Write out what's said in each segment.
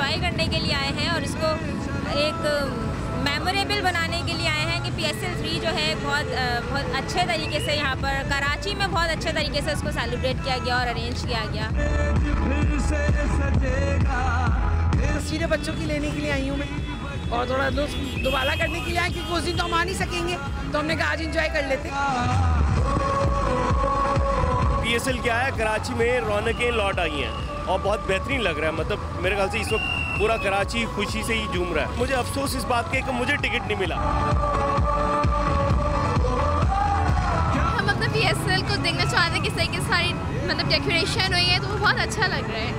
Enjoy करने के लिए आए हैं और इसको एक मेमोरेबल बनाने के लिए आए हैं कि PSL 3 जो है बहुत अच्छे तरीके से यहाँ पर कराची में बहुत अच्छे तरीके से उसको सेलिब्रेट किया गया और अरेंज किया गया। तस्वीरें बच्चों की लेने के लिए आई हूँ मैं और थोड़ा दोबारा करने के लिए आए क्योंकि उस दिन तो हम आ नहीं सकेंगे, तो हमने कहा आज इंजॉय कर लेते। PSL क्या है, कराची में रौनकें लौट आई हैं और बहुत बेहतरीन लग रहा है। मतलब मेरे ख्याल से इस वक्त पूरा कराची खुशी से ही झूम रहा है। मुझे अफसोस इस बात का कि मुझे टिकट नहीं मिला। हम अपना PSL को देखना चाहते हैं, किस तरह की सारी मतलब डेकोरेशन हुई है, तो वो बहुत अच्छा लग रहा है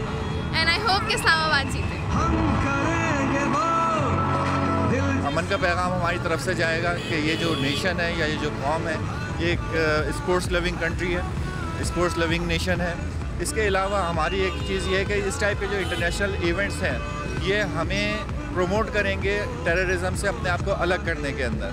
एंड आई होप कि इस्लामाबाद जीते। अमन का पैगाम हमारी तरफ से जाएगा कि ये जो नेशन है या ये जो कौम है, ये एक स्पोर्ट्स लविंग कंट्री है, स्पोर्ट्स लविंग नेशन है। इसके अलावा हमारी एक चीज़ ये है कि इस टाइप के जो इंटरनेशनल इवेंट्स हैं ये हमें प्रमोट करेंगे टेररिज्म से अपने आप को अलग करने के अंदर।